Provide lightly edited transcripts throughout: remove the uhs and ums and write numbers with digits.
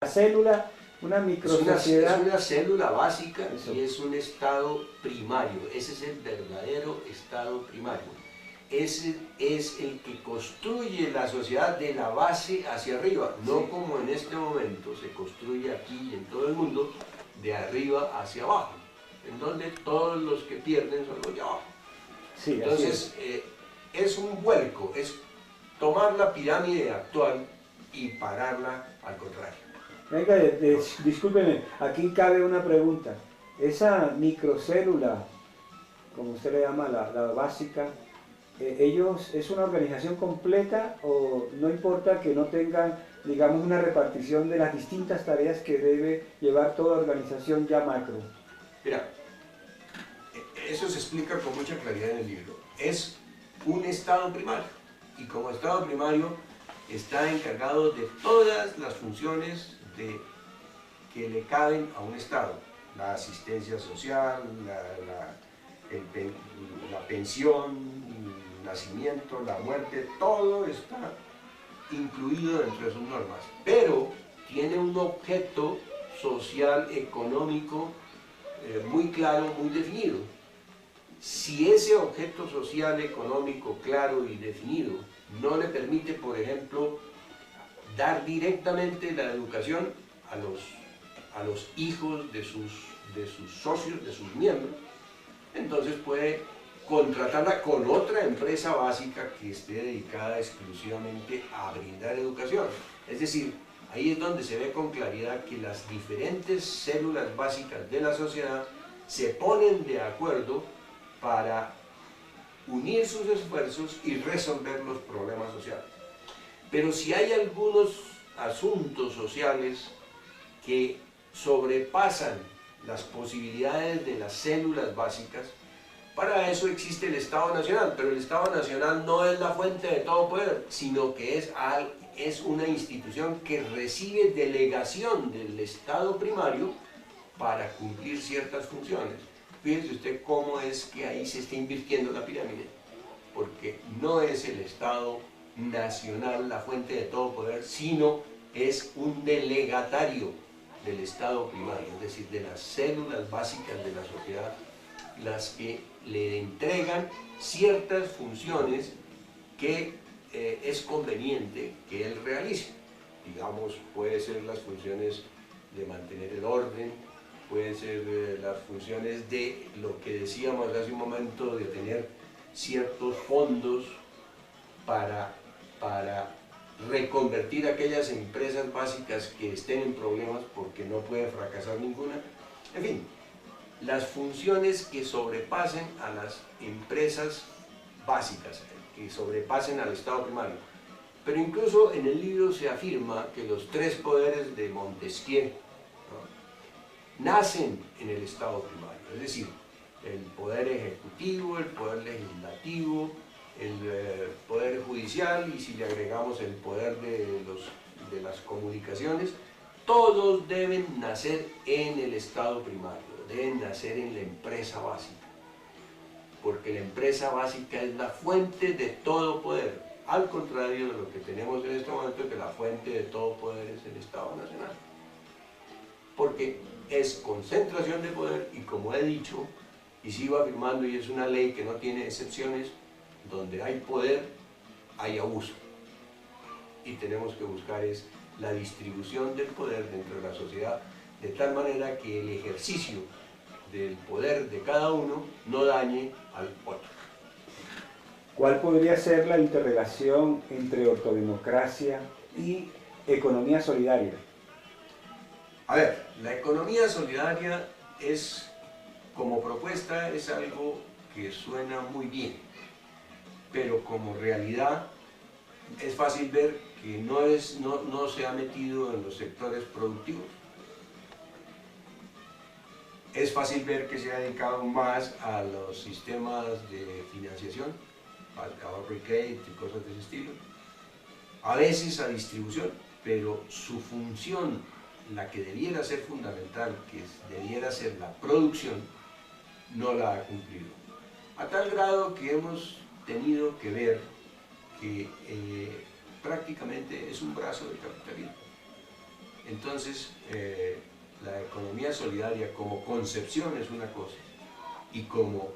célula, una microsociedad. Es una célula básica. Eso. Y es un estado primario. Ese es el verdadero estado primario. Ese es el que construye la sociedad de la base hacia arriba, no Sí. como en este momento se construye aquí y en todo el mundo, de arriba hacia abajo, en donde todos los que pierden son los de abajo. Sí, Entonces, es un vuelco, es tomar la pirámide actual y pararla al contrario. venga, discúlpeme, aquí cabe una pregunta. Esa microcélula, como usted le llama, la básica, ¿ellos es una organización completa o no importa que no tengan, digamos, una repartición de las distintas tareas que debe llevar toda organización ya macro? Mira, eso se explica con mucha claridad en el libro. Es un estado primario, y como estado primario está encargado de todas las funciones que le caben a un estado: la asistencia social, la pensión, el nacimiento, la muerte, todo está incluido dentro de sus normas, pero tiene un objeto social, económico, muy claro, muy definido. Si ese objeto social, económico, claro y definido no le permite, por ejemplo, dar directamente la educación a los hijos de sus socios, de sus miembros, entonces puede contratarla con otra empresa básica que esté dedicada exclusivamente a brindar educación. Es decir, ahí es donde se ve con claridad que las diferentes células básicas de la sociedad se ponen de acuerdo para unir sus esfuerzos y resolver los problemas sociales. Pero si hay algunos asuntos sociales que sobrepasan las posibilidades de las células básicas, para eso existe el Estado Nacional, pero el Estado Nacional no es la fuente de todo poder, sino que es una institución que recibe delegación del Estado primario para cumplir ciertas funciones. Fíjese usted cómo es que ahí se está invirtiendo la pirámide, porque no es el Estado Nacional la fuente de todo poder, sino es un delegatario del Estado primario, es decir, de las células básicas de la sociedad, las que le entregan ciertas funciones que es conveniente que él realice. Digamos, puede ser las funciones de mantener el orden, pueden ser las funciones de lo que decíamos hace un momento, de tener ciertos fondos para reconvertir aquellas empresas básicas que estén en problemas, porque no puede fracasar ninguna. En fin, las funciones que sobrepasen a las empresas básicas, que sobrepasen al Estado primario. Pero incluso en el libro se afirma que los tres poderes de Montesquieu, ¿no?, nacen en el Estado primario, es decir, el poder ejecutivo, el poder legislativo, el poder judicial, y si le agregamos el poder de las comunicaciones, todos deben nacer en el Estado primario, deben nacer en la empresa básica, porque la empresa básica es la fuente de todo poder, al contrario de lo que tenemos en este momento, que la fuente de todo poder es el Estado Nacional, porque es concentración de poder, y como he dicho y sigo afirmando, y es una ley que no tiene excepciones, donde hay poder, hay abuso, y tenemos que buscar la distribución del poder dentro de la sociedad, de tal manera que el ejercicio del poder de cada uno no dañe al otro. ¿Cuál podría ser la interrelación entre ortodemocracia y economía solidaria? A ver, la economía solidaria como propuesta, es algo que suena muy bien, pero como realidad es fácil ver que no se ha metido en los sectores productivos. Es fácil ver que se ha dedicado más a los sistemas de financiación, a ahorro y crédito y cosas de ese estilo, a veces a distribución, pero su función, la que debiera ser fundamental, que debiera ser la producción, no la ha cumplido. A tal grado que hemos tenido que ver que prácticamente es un brazo del capitalismo. Entonces, la economía solidaria como concepción es una cosa y como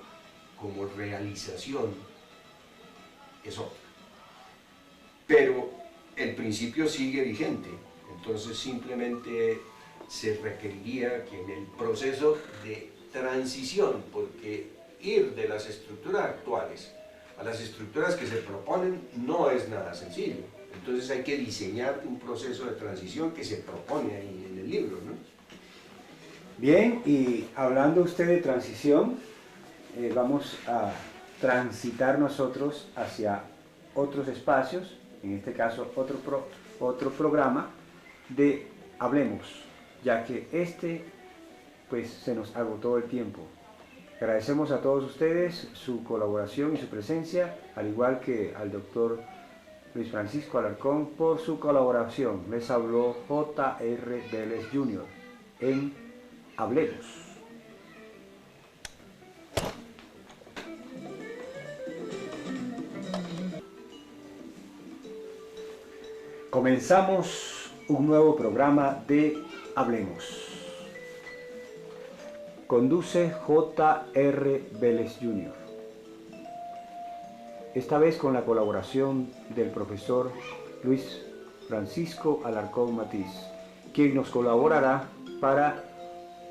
realización es otra. Pero el principio sigue vigente, entonces simplemente se requeriría que en el proceso de transición, porque ir de las estructuras actuales a las estructuras que se proponen no es nada sencillo. Entonces hay que diseñar un proceso de transición que se propone ahí en el libro, ¿no? Bien, y hablando usted de transición, vamos a transitar nosotros hacia otros espacios, en este caso otro programa de Hablemos, ya que pues se nos agotó el tiempo. Agradecemos a todos ustedes su colaboración y su presencia, al igual que al doctor Luis Francisco Alarcón por su colaboración. Les habló J.R. Vélez Jr. en Hablemos. Comenzamos un nuevo programa de Hablemos. Conduce J.R. Vélez Jr. Esta vez con la colaboración del profesor Luis Francisco Alarcón Matiz, quien nos colaborará para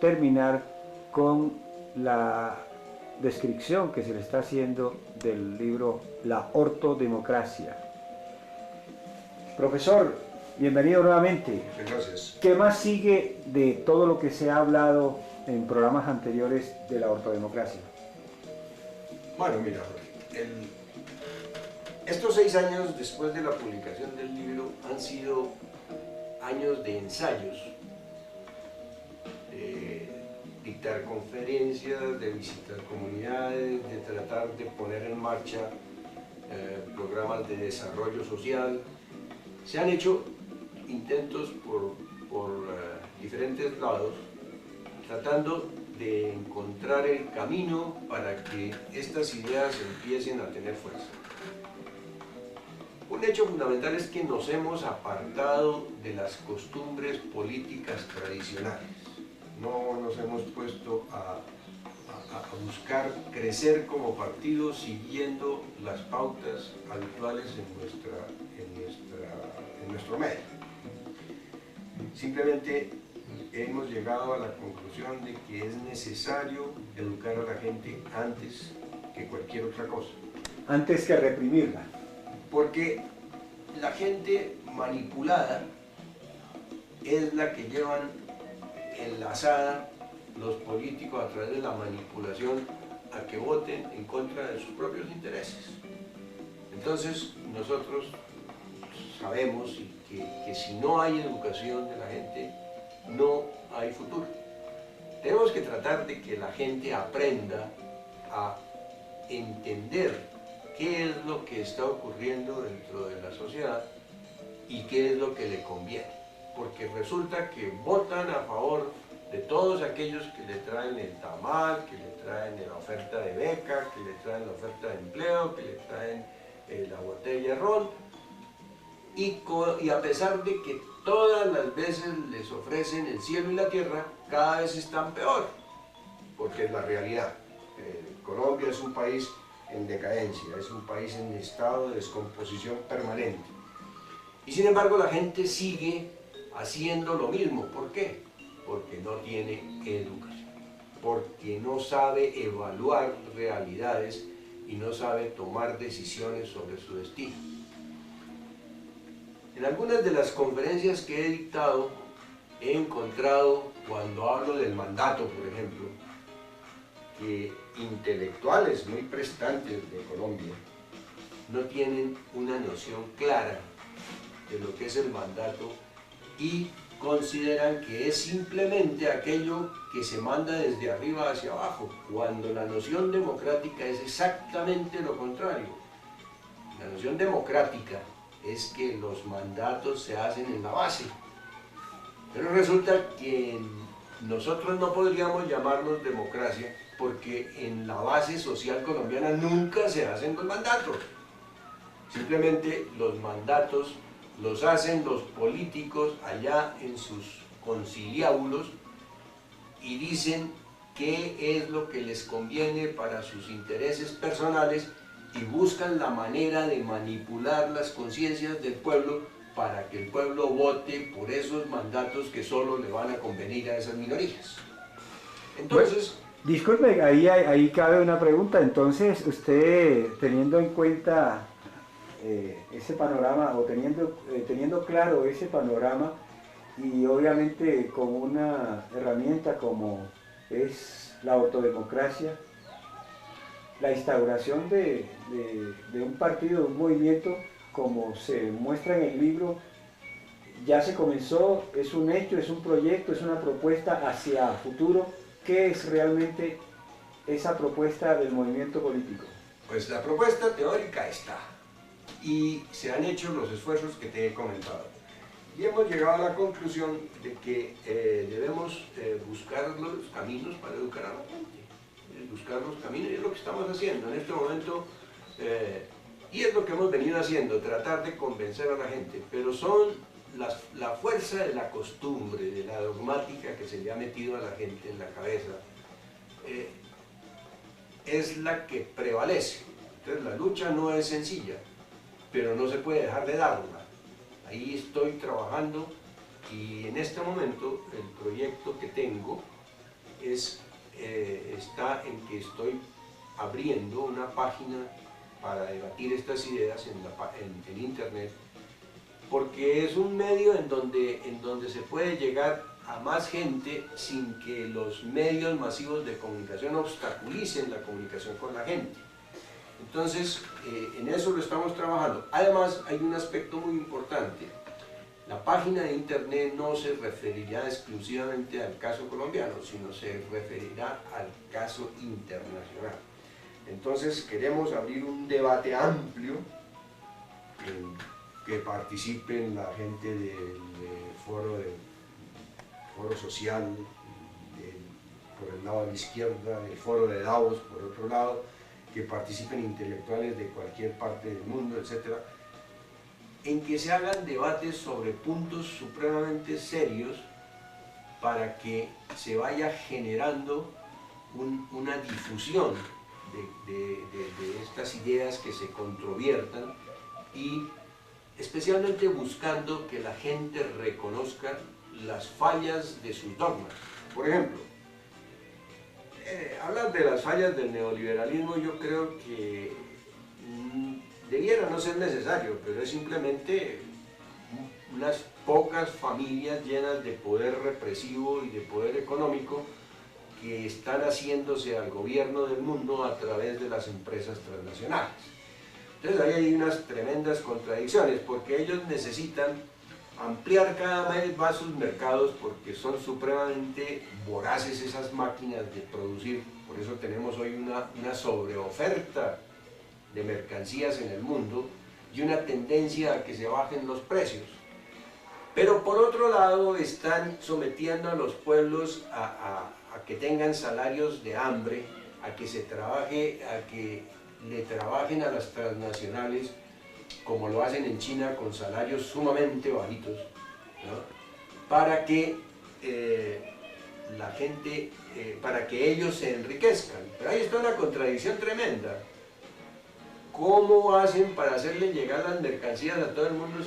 terminar con la descripción que se le está haciendo del libro La ortodemocracia. Profesor, bienvenido nuevamente. Gracias. ¿Qué más sigue de todo lo que se ha hablado en programas anteriores de la ortodemocracia? Bueno, mira, estos 6 años después de la publicación del libro han sido años de ensayos, de dictar conferencias, de visitar comunidades, de tratar de poner en marcha programas de desarrollo social. Se han hecho intentos por diferentes lados, tratando de encontrar el camino para que estas ideas empiecen a tener fuerza. Un hecho fundamental es que nos hemos apartado de las costumbres políticas tradicionales. No nos hemos puesto a buscar crecer como partido siguiendo las pautas habituales en nuestro medio. Simplemente hemos llegado a la conclusión de que es necesario educar a la gente antes que cualquier otra cosa. Antes que reprimirla. Porque la gente manipulada es la que llevan enlazada los políticos a través de la manipulación a que voten en contra de sus propios intereses. Entonces nosotros sabemos que si no hay educación de la gente, no hay futuro. Tenemos que tratar de que la gente aprenda a entender qué es lo que está ocurriendo dentro de la sociedad y qué es lo que le conviene. Porque resulta que votan a favor de todos aquellos que le traen el tamal, que le traen la oferta de beca, que le traen la oferta de empleo, que le traen la botella de ron. Y a pesar de que todas las veces les ofrecen el cielo y la tierra, cada vez están peor. Porque es la realidad. Colombia es un país en decadencia, es un país en estado de descomposición permanente. Y sin embargo la gente sigue haciendo lo mismo. ¿Por qué? Porque no tiene educación, porque no sabe evaluar realidades y no sabe tomar decisiones sobre su destino. En algunas de las conferencias que he dictado, he encontrado, cuando hablo del mandato, por ejemplo, que intelectuales muy prestantes de Colombia no tienen una noción clara de lo que es el mandato y consideran que es simplemente aquello que se manda desde arriba hacia abajo, cuando la noción democrática es exactamente lo contrario. La noción democrática es que los mandatos se hacen en la base, pero resulta que nosotros no podríamos llamarnos democracia porque en la base social colombiana nunca se hacen los mandatos. Simplemente los mandatos los hacen los políticos allá en sus conciliábulos y dicen qué es lo que les conviene para sus intereses personales y buscan la manera de manipular las conciencias del pueblo para que el pueblo vote por esos mandatos que solo le van a convenir a esas minorías. Entonces... Disculpe, ahí cabe una pregunta. Entonces, usted, teniendo en cuenta ese panorama, o teniendo claro ese panorama, y obviamente con una herramienta como es la ortodemocracia, la instauración de un partido, de un movimiento, como se muestra en el libro, ya se comenzó, es un hecho, es un proyecto, es una propuesta hacia futuro. ¿Qué es realmente esa propuesta del movimiento político? Pues la propuesta teórica está, y se han hecho los esfuerzos que te he comentado. Y hemos llegado a la conclusión de que debemos buscar los caminos para educar a la gente. Buscar los caminos, y es lo que estamos haciendo en este momento, y es lo que hemos venido haciendo, tratar de convencer a la gente, pero son la fuerza de la costumbre, de la dogmática que se le ha metido a la gente en la cabeza, es la que prevalece. Entonces la lucha no es sencilla, pero no se puede dejar de darla. Ahí estoy trabajando, y en este momento el proyecto que tengo está en que estoy abriendo una página para debatir estas ideas en internet, porque es un medio en donde se puede llegar a más gente sin que los medios masivos de comunicación obstaculicen la comunicación con la gente. Entonces, en eso lo estamos trabajando. Además, hay un aspecto muy importante. La página de internet no se referirá exclusivamente al caso colombiano, sino se referirá al caso internacional. Entonces, queremos abrir un debate amplio que participen la gente del foro social, por el lado de la izquierda, el foro de Davos por otro lado, que participen intelectuales de cualquier parte del mundo, etc., en que se hagan debates sobre puntos supremamente serios para que se vaya generando una difusión de estas ideas que se controviertan, y especialmente buscando que la gente reconozca las fallas de sus dogmas. Por ejemplo, hablar de las fallas del neoliberalismo, yo creo que debiera no ser necesario, pero es simplemente unas pocas familias llenas de poder represivo y de poder económico que están haciéndose al gobierno del mundo a través de las empresas transnacionales. Entonces ahí hay unas tremendas contradicciones, porque ellos necesitan ampliar cada vez más sus mercados, porque son supremamente voraces esas máquinas de producir. Por eso tenemos hoy una sobreoferta de mercancías en el mundo y una tendencia a que se bajen los precios. Pero por otro lado están sometiendo a los pueblos a que tengan salarios de hambre, a que se trabaje, a que le trabajen a las transnacionales, como lo hacen en China, con salarios sumamente bajitos, ¿no? Para que la gente, para que ellos se enriquezcan. Pero ahí está una contradicción tremenda. ¿Cómo hacen para hacerle llegar las mercancías a todo el mundo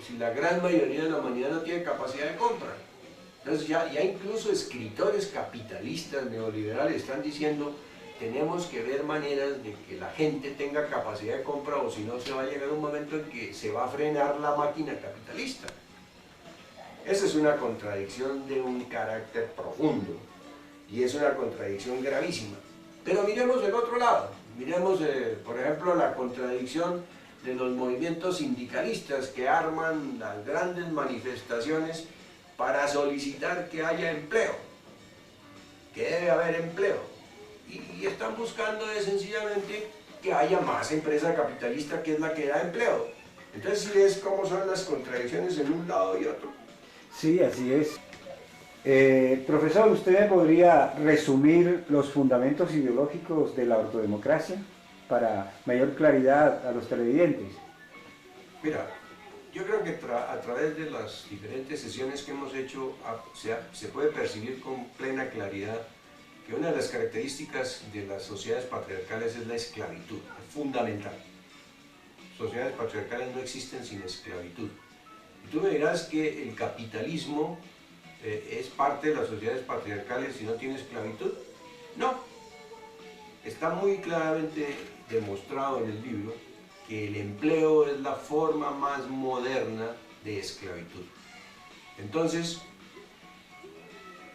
si la gran mayoría de la humanidad no tiene capacidad de compra? Entonces ya incluso escritores capitalistas neoliberales están diciendo: tenemos que ver maneras de que la gente tenga capacidad de compra, o si no se va a llegar un momento en que se va a frenar la máquina capitalista. Esa es una contradicción de un carácter profundo, y es una contradicción gravísima. Pero miremos el otro lado, miremos por ejemplo la contradicción de los movimientos sindicalistas que arman las grandes manifestaciones para solicitar que haya empleo, que debe haber empleo. Y están buscando sencillamente que haya más empresa capitalista, que es la que da empleo. Entonces, ¿sí ves cómo son las contradicciones en un lado y otro? Sí, así es. Profesor, ¿usted me podría resumir los fundamentos ideológicos de la ortodemocracia para mayor claridad a los televidentes? Mira, Yo creo que a través de las diferentes sesiones que hemos hecho se puede percibir con plena claridad que una de las características de las sociedades patriarcales es la esclavitud, es fundamental. Sociedades patriarcales no existen sin esclavitud. Y tú me dirás que el capitalismo es parte de las sociedades patriarcales si no tiene esclavitud. No, está muy claramente demostrado en el libro que el empleo es la forma más moderna de esclavitud. Entonces,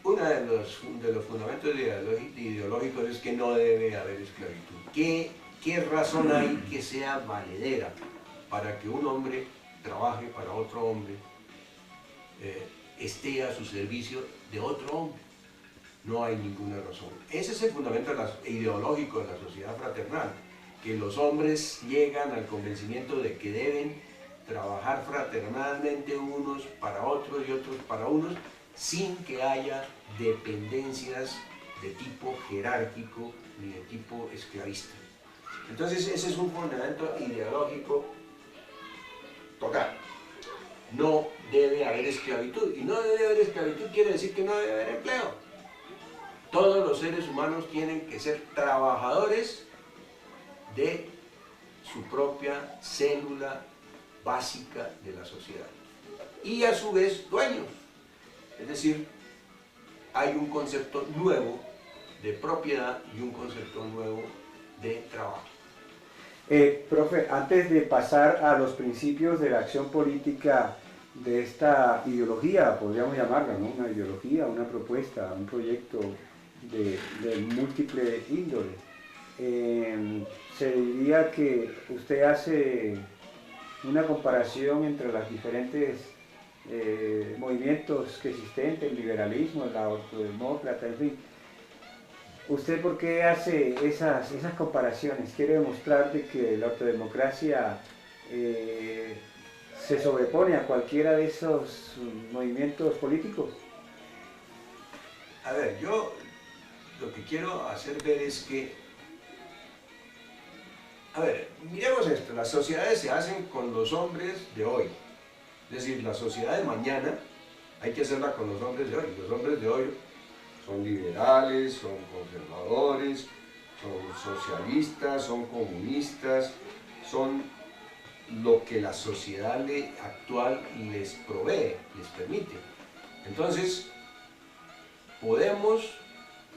uno de los fundamentos ideológicos es que no debe haber esclavitud. ¿Qué razón hay que sea valedera para que un hombre trabaje para otro hombre, esté a su servicio de otro hombre? No hay ninguna razón. Ese es el fundamento ideológico de la sociedad fraternal, que los hombres llegan al convencimiento de que deben trabajar fraternalmente unos para otros y otros para unos, sin que haya dependencias de tipo jerárquico ni de tipo esclavista. Entonces ese es un fundamento ideológico total. No debe haber esclavitud, y no debe haber esclavitud quiere decir que no debe haber empleo. Todos los seres humanos tienen que ser trabajadores de su propia célula básica de la sociedad y a su vez dueños. Es decir, hay un concepto nuevo de propiedad y un concepto nuevo de trabajo. Profe, antes de pasar a los principios de la acción política de esta ideología, podríamos llamarla, ¿no? Una ideología, una propuesta, un proyecto de múltiple índole. Se diría que usted hace una comparación entre los diferentes movimientos que existen, el liberalismo, el autodemócrata, en fin. ¿Usted por qué hace esas comparaciones? ¿Quiere demostrar de que la autodemocracia se sobrepone a cualquiera de esos movimientos políticos? A ver, yo lo que quiero hacer ver es que, a ver, miremos esto, las sociedades se hacen con los hombres de hoy, es decir, la sociedad de mañana hay que hacerla con los hombres de hoy. Los hombres de hoy son liberales, son conservadores, son socialistas, son comunistas, son lo que la sociedad actual les provee, les permite. Entonces, podemos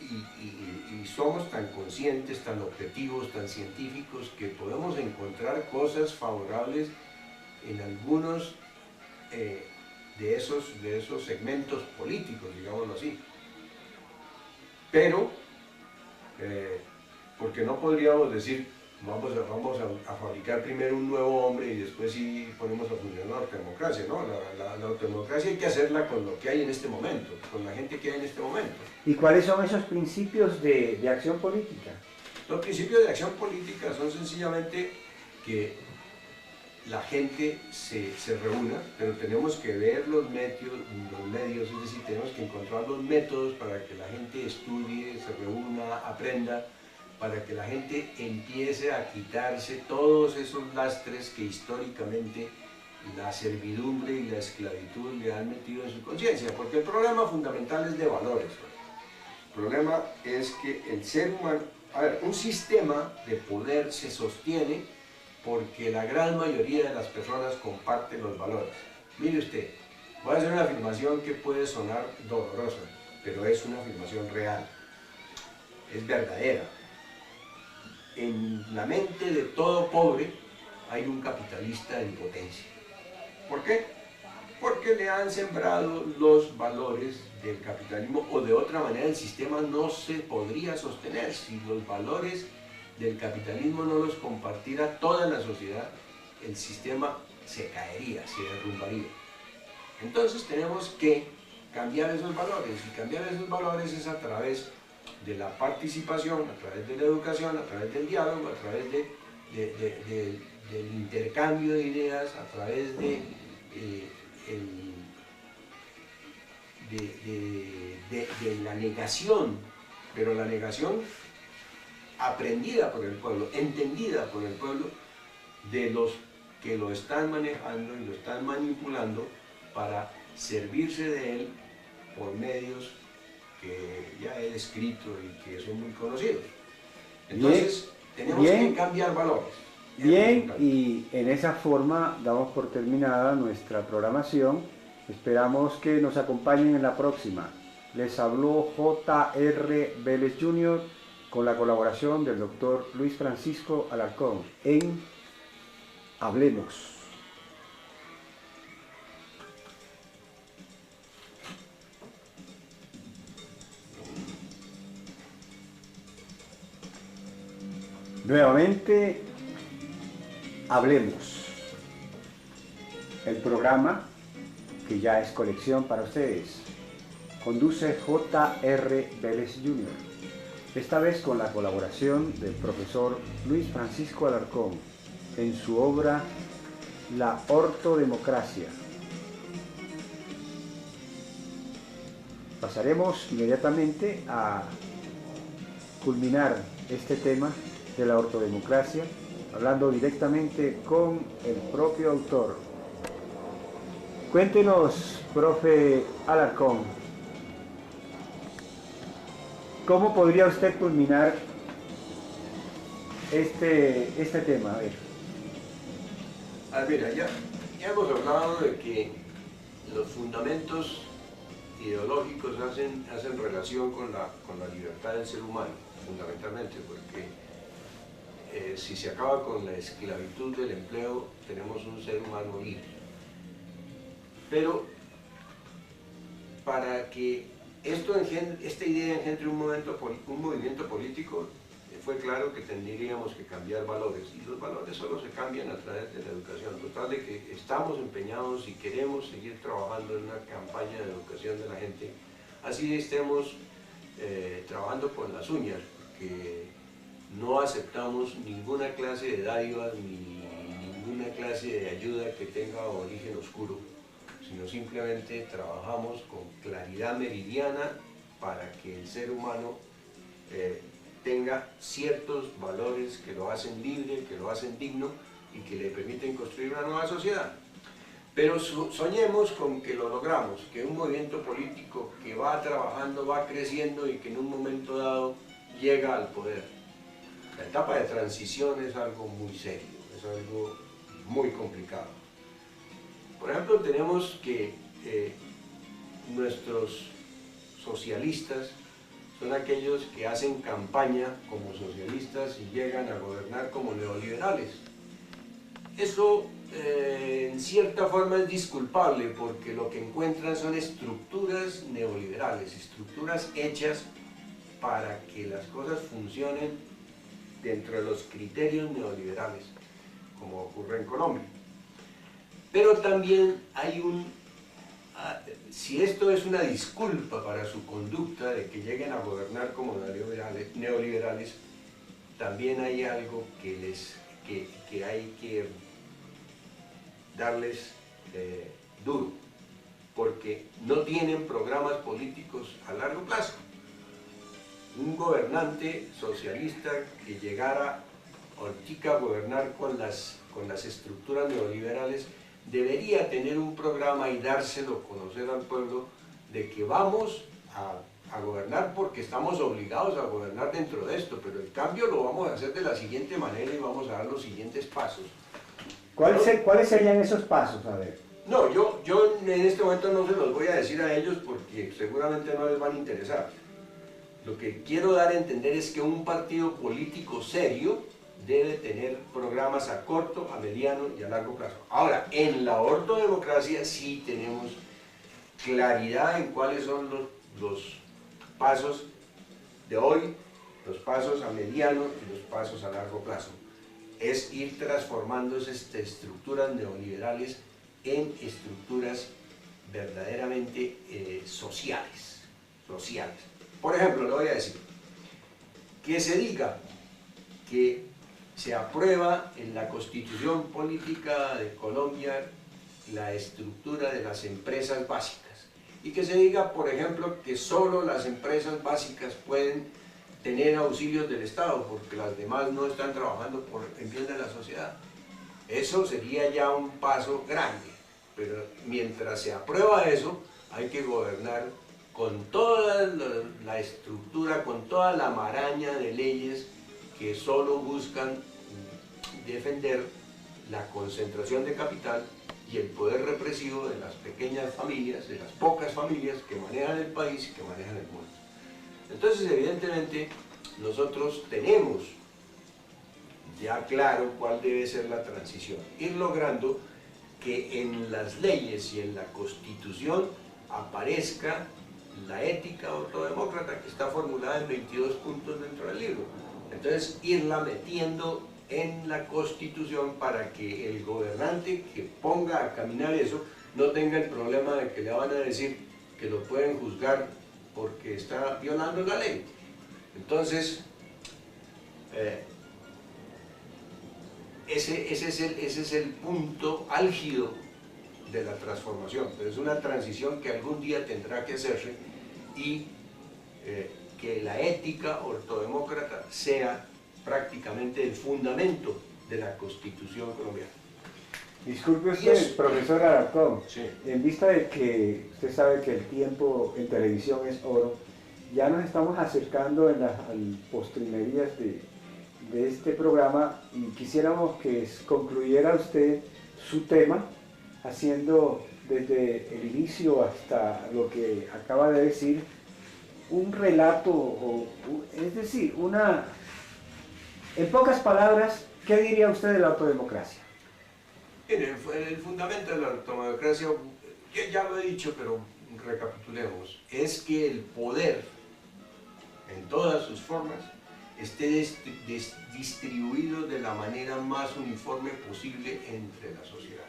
y somos tan conscientes, tan objetivos, tan científicos, que podemos encontrar cosas favorables en algunos de esos segmentos políticos, digámoslo así. Pero, porque no podríamos decir, vamos a fabricar primero un nuevo hombre y después sí ponemos a funcionar la autodemocracia, ¿no? La autodemocracia hay que hacerla con lo que hay en este momento, con la gente que hay en este momento. ¿Y cuáles son esos principios de acción política? Los principios de acción política son sencillamente que la gente se reúna, pero tenemos que ver los medios, es decir, tenemos que encontrar los métodos para que la gente estudie, se reúna, aprenda, para que la gente empiece a quitarse todos esos lastres que históricamente la servidumbre y la esclavitud le han metido en su conciencia, porque el problema fundamental es de valores. El problema es que el ser humano, a ver, un sistema de poder se sostiene porque la gran mayoría de las personas comparten los valores. Mire usted, voy a hacer una afirmación que puede sonar dolorosa, pero es una afirmación real, es verdadera. En la mente de todo pobre hay un capitalista en potencia. ¿Por qué? Porque le han sembrado los valores del capitalismo, o de otra manera el sistema no se podría sostener. Si los valores del capitalismo no los compartiera toda la sociedad, el sistema se caería, se derrumbaría. Entonces tenemos que cambiar esos valores, y cambiar esos valores es a través de la participación, a través de la educación, a través del diálogo, a través del intercambio de ideas, a través de la negación, pero la negación aprendida por el pueblo, entendida por el pueblo, de los que lo están manejando y lo están manipulando para servirse de él por medios que ya he descrito y que son muy conocidos. Entonces, tenemos que cambiar valores. Bien, y en esa forma damos por terminada nuestra programación. Esperamos que nos acompañen en la próxima. Les habló J.R. Vélez Jr. con la colaboración del doctor Luis Francisco Alarcón en Hablemos. Nuevamente, Hablemos, el programa que ya es colección para ustedes. Conduce J.R. Vélez Jr., esta vez con la colaboración del profesor Luis Francisco Alarcón en su obra La Ortodemocracia. Pasaremos inmediatamente a culminar este tema de la ortodemocracia, hablando directamente con el propio autor. Cuéntenos, profe Alarcón, ¿cómo podría usted culminar este tema? Mira, ya hemos hablado de que los fundamentos ideológicos hacen relación con la libertad del ser humano, fundamentalmente, porque si se acaba con la esclavitud del empleo, tenemos un ser humano libre. Pero para que esta idea engendre un movimiento político, fue claro que tendríamos que cambiar valores, y los valores solo se cambian a través de la educación. Total de que estamos empeñados y queremos seguir trabajando en una campaña de educación de la gente, así estemos trabajando con las uñas, porque no aceptamos ninguna clase de dádivas ni ninguna clase de ayuda que tenga origen oscuro, sino simplemente trabajamos con claridad meridiana para que el ser humano tenga ciertos valores que lo hacen libre, que lo hacen digno y que le permiten construir una nueva sociedad. Pero soñemos con que lo logramos, que un movimiento político que va trabajando, va creciendo y que en un momento dado llega al poder. La etapa de transición es algo muy serio, es algo muy complicado. Por ejemplo, tenemos que nuestros socialistas son aquellos que hacen campaña como socialistas y llegan a gobernar como neoliberales. Eso en cierta forma es disculpable, porque lo que encuentran son estructuras neoliberales, estructuras hechas para que las cosas funcionen dentro de los criterios neoliberales, como ocurre en Colombia. Pero también hay si esto es una disculpa para su conducta de que lleguen a gobernar como neoliberales, también hay algo que hay que darles duro, porque no tienen programas políticos a largo plazo. Un gobernante socialista que llegara ahorita a gobernar con las estructuras neoliberales debería tener un programa y dárselo a conocer al pueblo de que vamos a gobernar porque estamos obligados a gobernar dentro de esto, pero el cambio lo vamos a hacer de la siguiente manera y vamos a dar los siguientes pasos. ¿Cuáles serían esos pasos? A ver. No, yo en este momento no se los voy a decir a ellos porque seguramente no les van a interesar. Lo que quiero dar a entender es que un partido político serio debe tener programas a corto, a mediano y a largo plazo. Ahora, en la ortodemocracia sí tenemos claridad en cuáles son los pasos de hoy, los pasos a mediano y los pasos a largo plazo. Es ir transformando esas estructuras neoliberales en estructuras verdaderamente sociales. Por ejemplo, le voy a decir, que se diga que se aprueba en la Constitución Política de Colombia la estructura de las empresas básicas y que se diga, por ejemplo, que solo las empresas básicas pueden tener auxilios del Estado porque las demás no están trabajando en bien de la sociedad. Eso sería ya un paso grande, pero mientras se aprueba eso, hay que gobernar con toda la estructura, con toda la maraña de leyes que solo buscan defender la concentración de capital y el poder represivo de las pequeñas familias, de las pocas familias que manejan el país y que manejan el mundo. Entonces, evidentemente, nosotros tenemos ya claro cuál debe ser la transición, ir logrando que en las leyes y en la Constitución aparezca la ética ortodemócrata que está formulada en 22 puntos dentro del libro. Entonces, irla metiendo en la Constitución para que el gobernante que ponga a caminar eso no tenga el problema de que le van a decir que lo pueden juzgar porque está violando la ley. Entonces, ese es el punto álgido de la transformación, pero es una transición que algún día tendrá que hacerse y que la ética ortodemócrata sea prácticamente el fundamento de la Constitución colombiana. Disculpe usted, profesor Alarcón, Sí. en vista de que usted sabe que el tiempo en televisión es oro, ya nos estamos acercando en las postrimerías de este programa y quisiéramos que concluyera usted su tema haciendo desde el inicio hasta lo que acaba de decir un relato, es decir, en pocas palabras, ¿qué diría usted de la autodemocracia? El fundamento de la autodemocracia, ya lo he dicho, pero recapitulemos, es que el poder en todas sus formas esté distribuido de la manera más uniforme posible entre la sociedad.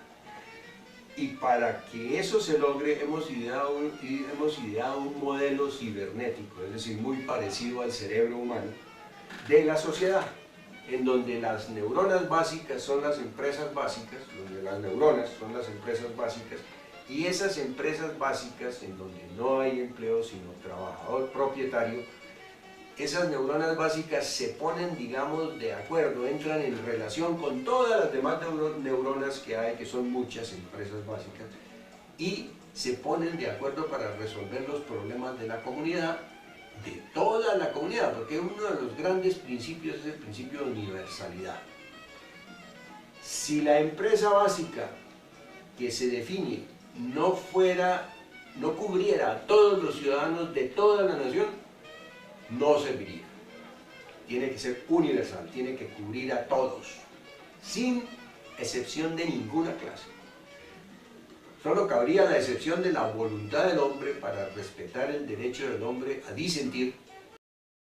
Y para que eso se logre hemos ideado un modelo cibernético, es decir, muy parecido al cerebro humano, de la sociedad, en donde las neuronas básicas son las empresas básicas, donde las neuronas son las empresas básicas, y esas empresas básicas, en donde no hay empleo sino trabajador propietario, esas neuronas básicas se ponen, digamos, de acuerdo, entran en relación con todas las demás neuronas que hay, que son muchas empresas básicas, y se ponen de acuerdo para resolver los problemas de la comunidad, de toda la comunidad, porque uno de los grandes principios es el principio de universalidad. Si la empresa básica que se define no cubriera a todos los ciudadanos de toda la nación, no serviría. Tiene que ser universal, tiene que cubrir a todos, sin excepción de ninguna clase. Solo cabría la excepción de la voluntad del hombre para respetar el derecho del hombre a disentir